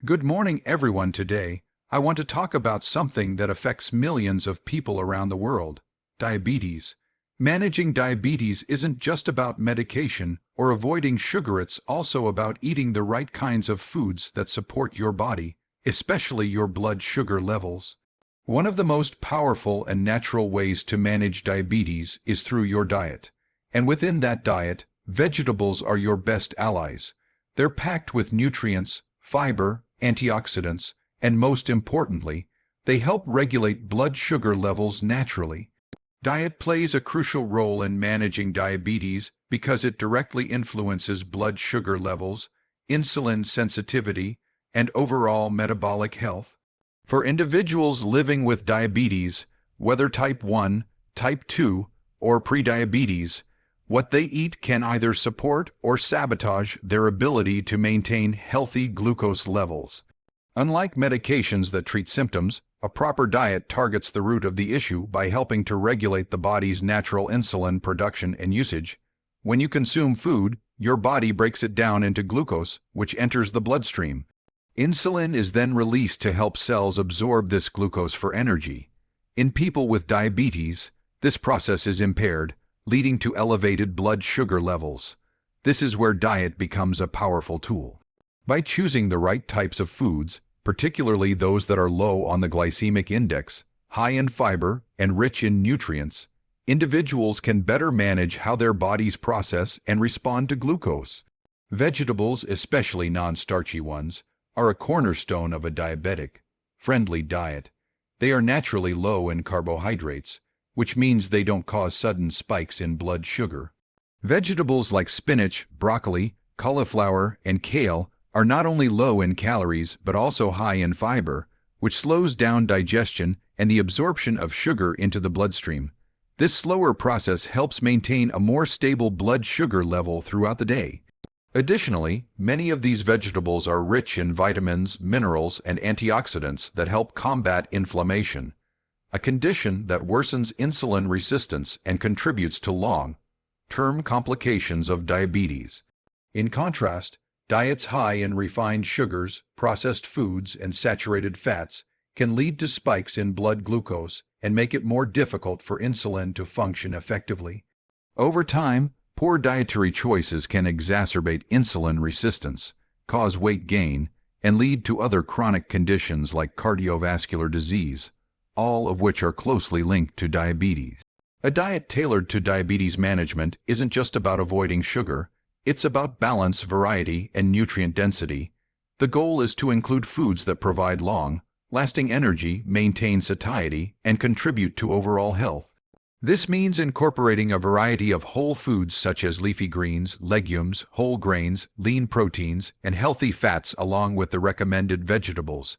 Good morning, everyone. Today, I want to talk about something that affects millions of people around the world: diabetes. Managing diabetes isn't just about medication or avoiding sugar, it's also about eating the right kinds of foods that support your body, especially your blood sugar levels. One of the most powerful and natural ways to manage diabetes is through your diet. And within that diet, vegetables are your best allies. They're packed with nutrients, fiber, antioxidants, and most importantly, they help regulate blood sugar levels naturally. Diet plays a crucial role in managing diabetes because it directly influences blood sugar levels, insulin sensitivity, and overall metabolic health. For individuals living with diabetes, whether type 1, type 2, or prediabetes, what they eat can either support or sabotage their ability to maintain healthy glucose levels. Unlike medications that treat symptoms, a proper diet targets the root of the issue by helping to regulate the body's natural insulin production and usage. When you consume food, your body breaks it down into glucose, which enters the bloodstream. Insulin is then released to help cells absorb this glucose for energy. In people with diabetes, this process is impaired, leading to elevated blood sugar levels. This is where diet becomes a powerful tool. By choosing the right types of foods, particularly those that are low on the glycemic index, high in fiber, and rich in nutrients, individuals can better manage how their bodies process and respond to glucose. Vegetables, especially non-starchy ones, are a cornerstone of a diabetic-friendly diet. They are naturally low in carbohydrates, which means they don't cause sudden spikes in blood sugar. Vegetables like spinach, broccoli, cauliflower, and kale are not only low in calories but also high in fiber, which slows down digestion and the absorption of sugar into the bloodstream. This slower process helps maintain a more stable blood sugar level throughout the day. Additionally, many of these vegetables are rich in vitamins, minerals, and antioxidants that help combat inflammation, a condition that worsens insulin resistance and contributes to long-term complications of diabetes. In contrast, diets high in refined sugars, processed foods, and saturated fats can lead to spikes in blood glucose and make it more difficult for insulin to function effectively. Over time, poor dietary choices can exacerbate insulin resistance, cause weight gain, and lead to other chronic conditions like cardiovascular disease, all of which are closely linked to diabetes. A diet tailored to diabetes management isn't just about avoiding sugar, it's about balance, variety, and nutrient density. The goal is to include foods that provide long-lasting energy, maintain satiety, and contribute to overall health. This means incorporating a variety of whole foods such as leafy greens, legumes, whole grains, lean proteins, and healthy fats along with the recommended vegetables.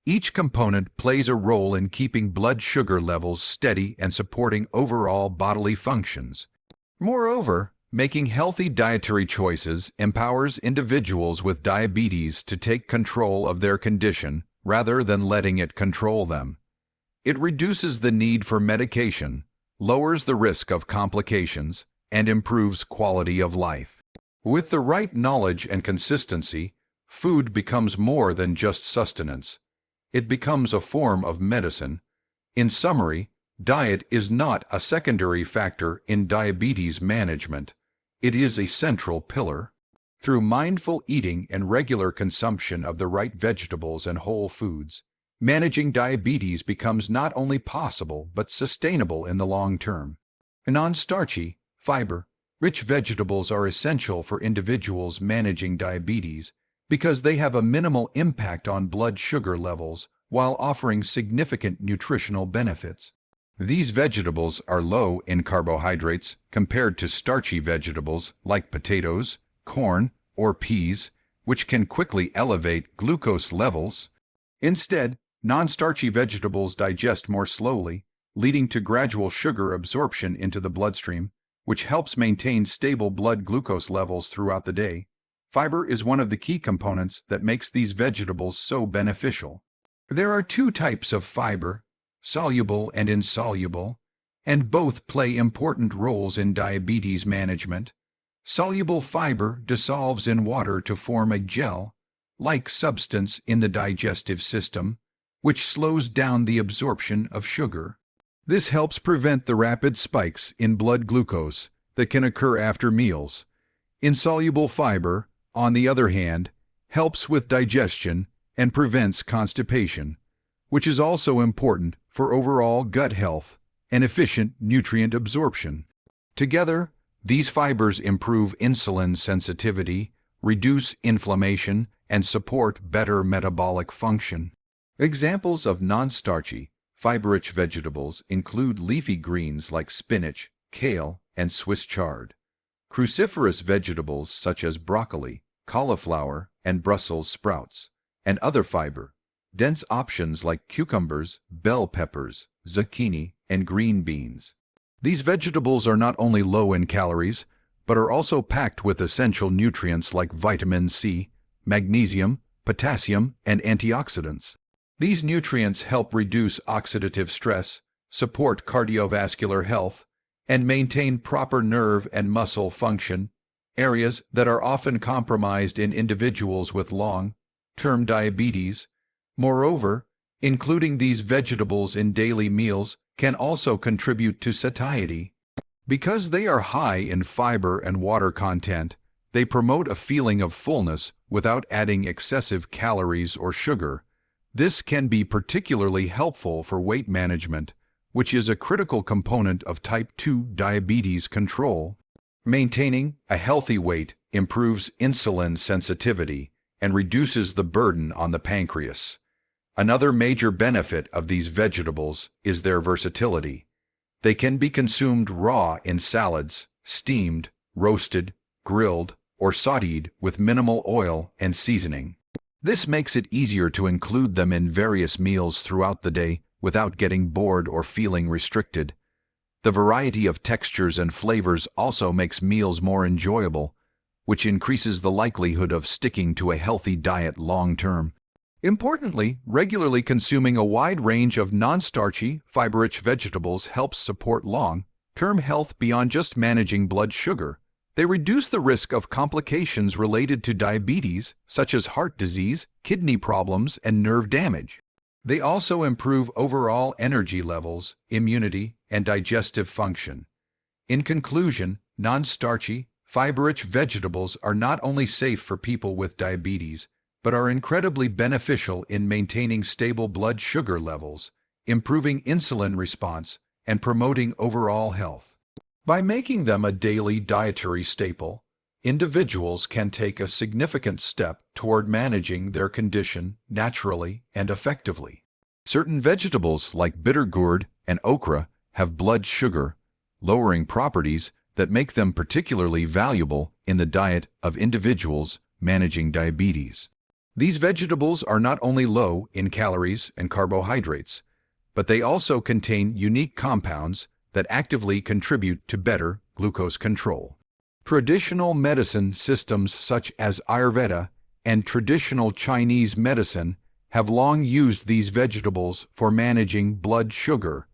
Each component plays a role in keeping blood sugar levels steady and supporting overall bodily functions. Moreover, making healthy dietary choices empowers individuals with diabetes to take control of their condition rather than letting it control them. It reduces the need for medication, lowers the risk of complications, and improves quality of life. With the right knowledge and consistency, food becomes more than just sustenance. It becomes a form of medicine. In summary, diet is not a secondary factor in diabetes management. It is a central pillar. Through mindful eating and regular consumption of the right vegetables and whole foods, managing diabetes becomes not only possible but sustainable in the long term. Non-starchy, fiber-rich vegetables are essential for individuals managing diabetes because they have a minimal impact on blood sugar levels while offering significant nutritional benefits. These vegetables are low in carbohydrates compared to starchy vegetables like potatoes, corn, or peas, which can quickly elevate glucose levels. Instead, non-starchy vegetables digest more slowly, leading to gradual sugar absorption into the bloodstream, which helps maintain stable blood glucose levels throughout the day. Fiber is one of the key components that makes these vegetables so beneficial. There are two types of fiber, soluble and insoluble, and both play important roles in diabetes management. Soluble fiber dissolves in water to form a gel, like substance in the digestive system, which slows down the absorption of sugar. This helps prevent the rapid spikes in blood glucose that can occur after meals. Insoluble fiber, on the other hand, helps with digestion and prevents constipation, which is also important for overall gut health and efficient nutrient absorption. Together, these fibers improve insulin sensitivity, reduce inflammation, and support better metabolic function. Examples of non-starchy, fiber-rich vegetables include leafy greens like spinach, kale, and Swiss chard. Cruciferous vegetables such as broccoli, cauliflower, and Brussels sprouts, and other fiber-dense options like cucumbers, bell peppers, zucchini, and green beans. These vegetables are not only low in calories, but are also packed with essential nutrients like vitamin C, magnesium, potassium, and antioxidants. These nutrients help reduce oxidative stress, support cardiovascular health, and maintain proper nerve and muscle function, areas that are often compromised in individuals with long-term diabetes. Moreover, including these vegetables in daily meals can also contribute to satiety. Because they are high in fiber and water content, they promote a feeling of fullness without adding excessive calories or sugar. This can be particularly helpful for weight management, which is a critical component of type 2 diabetes control. Maintaining a healthy weight improves insulin sensitivity and reduces the burden on the pancreas. Another major benefit of these vegetables is their versatility. They can be consumed raw in salads, steamed, roasted, grilled, or sautéed with minimal oil and seasoning. This makes it easier to include them in various meals throughout the day without getting bored or feeling restricted. The variety of textures and flavors also makes meals more enjoyable, which increases the likelihood of sticking to a healthy diet long-term. Importantly, regularly consuming a wide range of non-starchy, fiber-rich vegetables helps support long-term health beyond just managing blood sugar. They reduce the risk of complications related to diabetes, such as heart disease, kidney problems, and nerve damage. They also improve overall energy levels, immunity, and digestive function. In conclusion, non-starchy, fiber-rich vegetables are not only safe for people with diabetes, but are incredibly beneficial in maintaining stable blood sugar levels, improving insulin response, and promoting overall health. By making them a daily dietary staple, individuals can take a significant step toward managing their condition naturally and effectively. Certain vegetables like bitter gourd and okra have blood sugar-lowering properties that make them particularly valuable in the diet of individuals managing diabetes. These vegetables are not only low in calories and carbohydrates, but they also contain unique compounds that actively contribute to better glucose control. Traditional medicine systems such as Ayurveda and traditional Chinese medicine have long used these vegetables for managing blood sugar,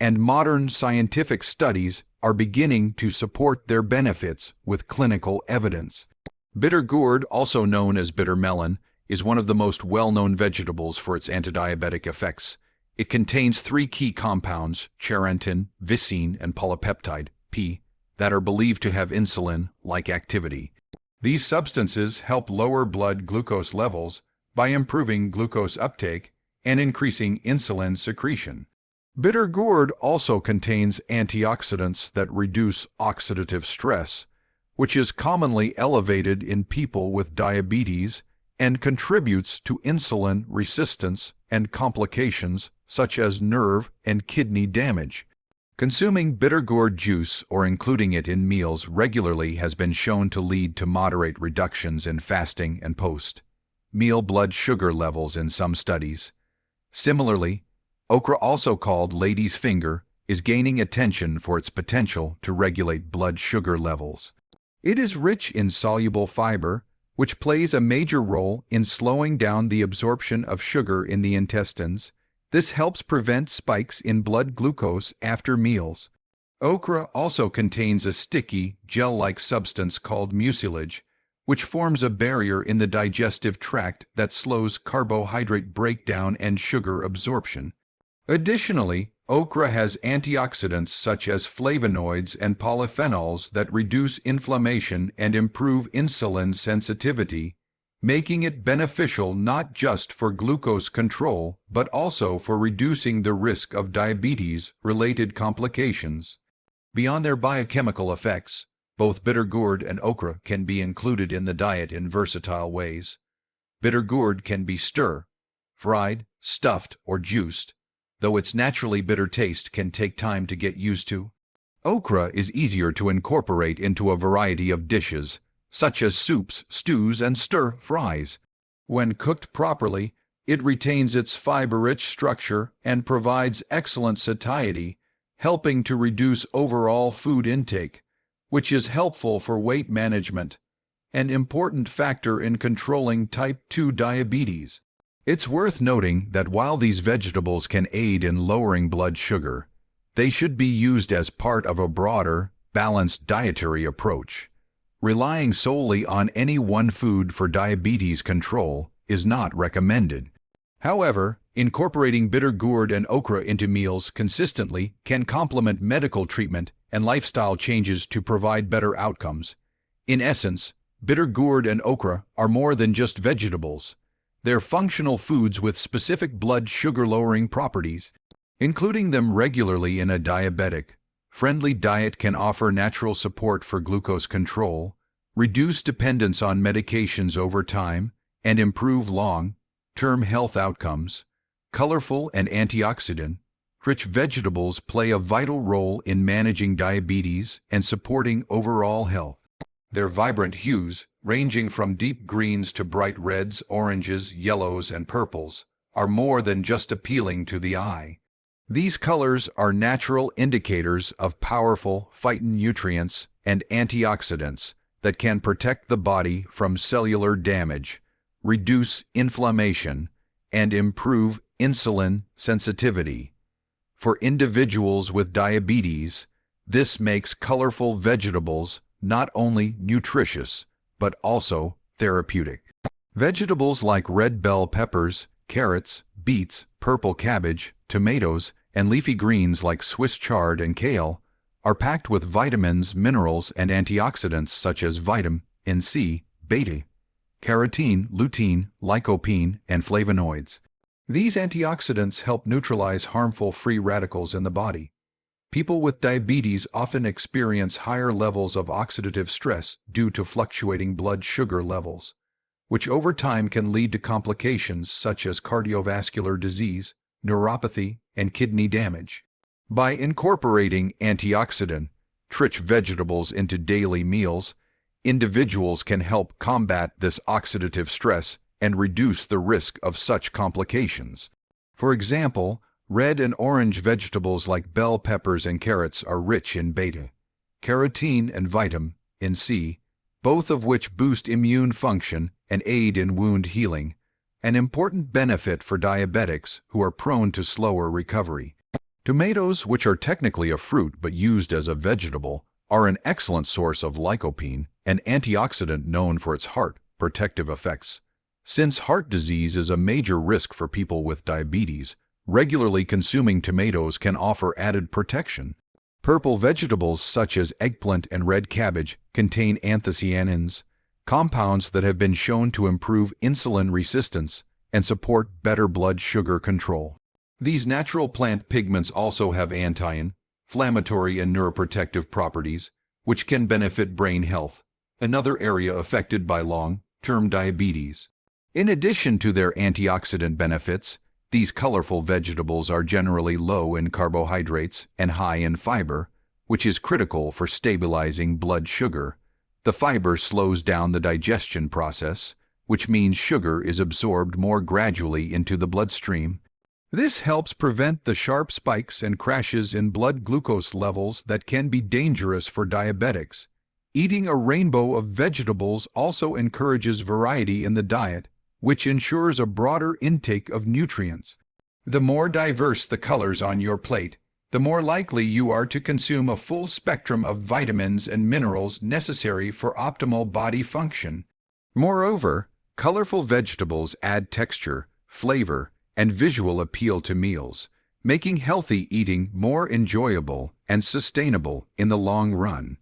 and modern scientific studies are beginning to support their benefits with clinical evidence. Bitter gourd, also known as bitter melon, is one of the most well-known vegetables for its antidiabetic effects. It contains 3 key compounds, charantin, vicine, and polypeptide, P, that are believed to have insulin-like activity. These substances help lower blood glucose levels by improving glucose uptake and increasing insulin secretion. Bitter gourd also contains antioxidants that reduce oxidative stress, which is commonly elevated in people with diabetes and contributes to insulin resistance and complications such as nerve and kidney damage. Consuming bitter gourd juice or including it in meals regularly has been shown to lead to moderate reductions in fasting and post-meal blood sugar levels in some studies. Similarly, okra, also called lady's finger, is gaining attention for its potential to regulate blood sugar levels. It is rich in soluble fiber, which plays a major role in slowing down the absorption of sugar in the intestines. This helps prevent spikes in blood glucose after meals. Okra also contains a sticky, gel-like substance called mucilage, which forms a barrier in the digestive tract that slows carbohydrate breakdown and sugar absorption. Additionally, okra has antioxidants such as flavonoids and polyphenols that reduce inflammation and improve insulin sensitivity, making it beneficial not just for glucose control but also for reducing the risk of diabetes-related complications. Beyond their biochemical effects, both bitter gourd and okra can be included in the diet in versatile ways. Bitter gourd can be fried, stuffed, or juiced, though its naturally bitter taste can take time to get used to. Okra is easier to incorporate into a variety of dishes, such as soups, stews, and stir-fries. When cooked properly, it retains its fiber-rich structure and provides excellent satiety, helping to reduce overall food intake, which is helpful for weight management, an important factor in controlling type 2 diabetes. It's worth noting that while these vegetables can aid in lowering blood sugar, they should be used as part of a broader, balanced dietary approach. Relying solely on any one food for diabetes control is not recommended. However, incorporating bitter gourd and okra into meals consistently can complement medical treatment and lifestyle changes to provide better outcomes. In essence, bitter gourd and okra are more than just vegetables. They're functional foods with specific blood sugar-lowering properties. Including them regularly in a diabetic-friendly diet can offer natural support for glucose control, reduce dependence on medications over time, and improve long-term health outcomes. Colorful and antioxidant-rich vegetables play a vital role in managing diabetes and supporting overall health. Their vibrant hues, ranging from deep greens to bright reds, oranges, yellows, and purples, are more than just appealing to the eye. These colors are natural indicators of powerful phytonutrients and antioxidants that can protect the body from cellular damage, reduce inflammation, and improve insulin sensitivity. For individuals with diabetes, this makes colorful vegetables not only nutritious, but also therapeutic. Vegetables like red bell peppers, carrots, beets, purple cabbage, tomatoes, and leafy greens like Swiss chard and kale are packed with vitamins, minerals, and antioxidants such as vitamin C, beta, carotene, lutein, lycopene, and flavonoids. These antioxidants help neutralize harmful free radicals in the body. People with diabetes often experience higher levels of oxidative stress due to fluctuating blood sugar levels, which over time can lead to complications such as cardiovascular disease, neuropathy, and kidney damage. By incorporating antioxidant-rich vegetables into daily meals, individuals can help combat this oxidative stress and reduce the risk of such complications. For example, red and orange vegetables like bell peppers and carrots are rich in beta, carotene, and vitamin C, both of which boost immune function and aid in wound healing, an important benefit for diabetics who are prone to slower recovery. Tomatoes, which are technically a fruit but used as a vegetable, are an excellent source of lycopene, an antioxidant known for its heart protective effects. Since heart disease is a major risk for people with diabetes, regularly consuming tomatoes can offer added protection. Purple vegetables such as eggplant and red cabbage contain anthocyanins, compounds that have been shown to improve insulin resistance and support better blood sugar control. These natural plant pigments also have anti-inflammatory and neuroprotective properties, which can benefit brain health, another area affected by long-term diabetes. In addition to their antioxidant benefits, these colorful vegetables are generally low in carbohydrates and high in fiber, which is critical for stabilizing blood sugar. The fiber slows down the digestion process, which means sugar is absorbed more gradually into the bloodstream. This helps prevent the sharp spikes and crashes in blood glucose levels that can be dangerous for diabetics. Eating a rainbow of vegetables also encourages variety in the diet, which ensures a broader intake of nutrients. The more diverse the colors on your plate, the more likely you are to consume a full spectrum of vitamins and minerals necessary for optimal body function. Moreover, colorful vegetables add texture, flavor, and visual appeal to meals, making healthy eating more enjoyable and sustainable in the long run.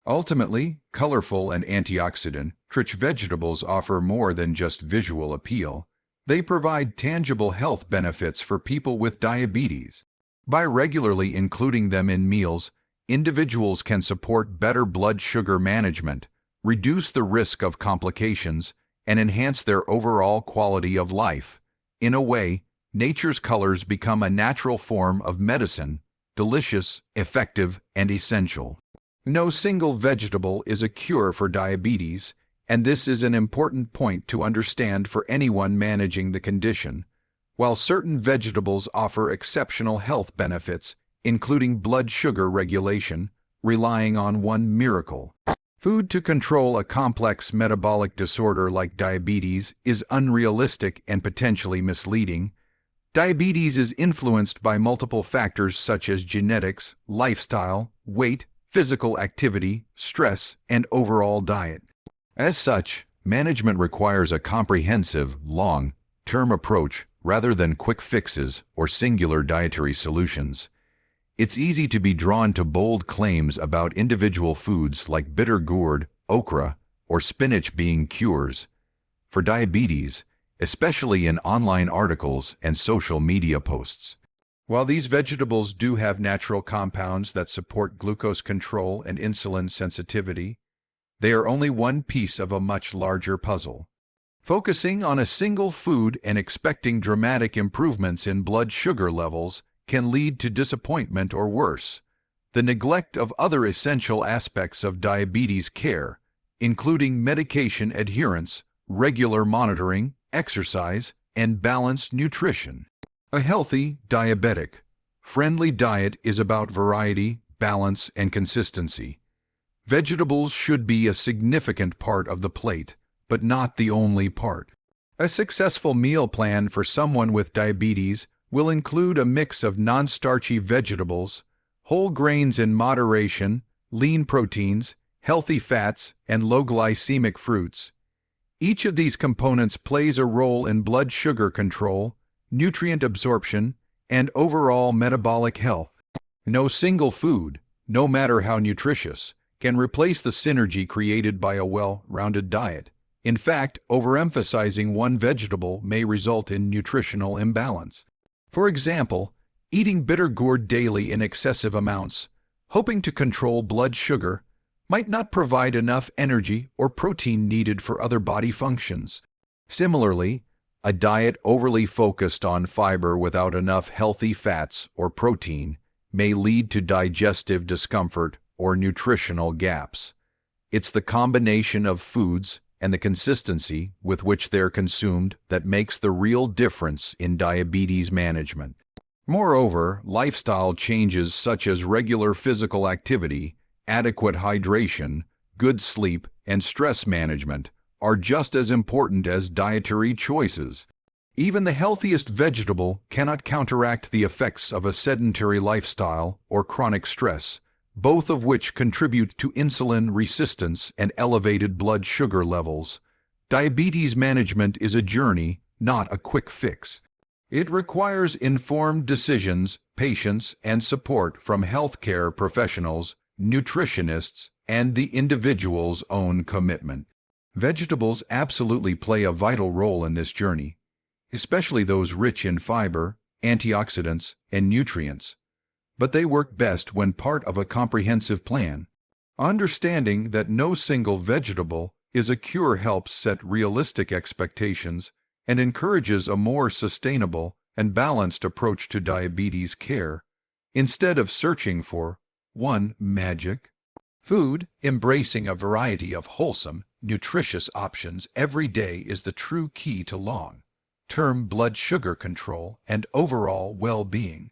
Ultimately, colorful and antioxidant-rich vegetables offer more than just visual appeal. They provide tangible health benefits for people with diabetes. By regularly including them in meals, individuals can support better blood sugar management, reduce the risk of complications, and enhance their overall quality of life. In a way, nature's colors become a natural form of medicine, delicious, effective, and essential. No single vegetable is a cure for diabetes, and this is an important point to understand for anyone managing the condition. While certain vegetables offer exceptional health benefits, including blood sugar regulation, relying on one miracle food to control a complex metabolic disorder like diabetes is unrealistic and potentially misleading. Diabetes is influenced by multiple factors such as genetics, lifestyle, weight, physical activity, stress, and overall diet. As such, management requires a comprehensive, long-term approach rather than quick fixes or singular dietary solutions. It's easy to be drawn to bold claims about individual foods like bitter gourd, okra, or spinach being cures for diabetes, especially in online articles and social media posts. While these vegetables do have natural compounds that support glucose control and insulin sensitivity, they are only one piece of a much larger puzzle. Focusing on a single food and expecting dramatic improvements in blood sugar levels can lead to disappointment or worse, the neglect of other essential aspects of diabetes care, including medication adherence, regular monitoring, exercise, and balanced nutrition. A healthy, diabetic-friendly diet is about variety, balance, and consistency. Vegetables should be a significant part of the plate, but not the only part. A successful meal plan for someone with diabetes will include a mix of non-starchy vegetables, whole grains in moderation, lean proteins, healthy fats, and low-glycemic fruits. Each of these components plays a role in blood sugar control, nutrient absorption, and overall metabolic health. No single food, no matter how nutritious, can replace the synergy created by a well-rounded diet. In fact, overemphasizing one vegetable may result in nutritional imbalance. For example, eating bitter gourd daily in excessive amounts, hoping to control blood sugar, might not provide enough energy or protein needed for other body functions. Similarly, a diet overly focused on fiber without enough healthy fats or protein may lead to digestive discomfort or nutritional gaps. It's the combination of foods and the consistency with which they're consumed that makes the real difference in diabetes management. Moreover, lifestyle changes such as regular physical activity, adequate hydration, good sleep, and stress management are just as important as dietary choices. Even the healthiest vegetable cannot counteract the effects of a sedentary lifestyle or chronic stress, both of which contribute to insulin resistance and elevated blood sugar levels. Diabetes management is a journey, not a quick fix. It requires informed decisions, patience, and support from healthcare professionals, nutritionists, and the individual's own commitment. Vegetables absolutely play a vital role in this journey, especially those rich in fiber, antioxidants, and nutrients. But they work best when part of a comprehensive plan. Understanding that no single vegetable is a cure helps set realistic expectations and encourages a more sustainable and balanced approach to diabetes care, instead of searching for one magic food. Embracing a variety of wholesome, nutritious options every day is the true key to long-term blood sugar control and overall well-being.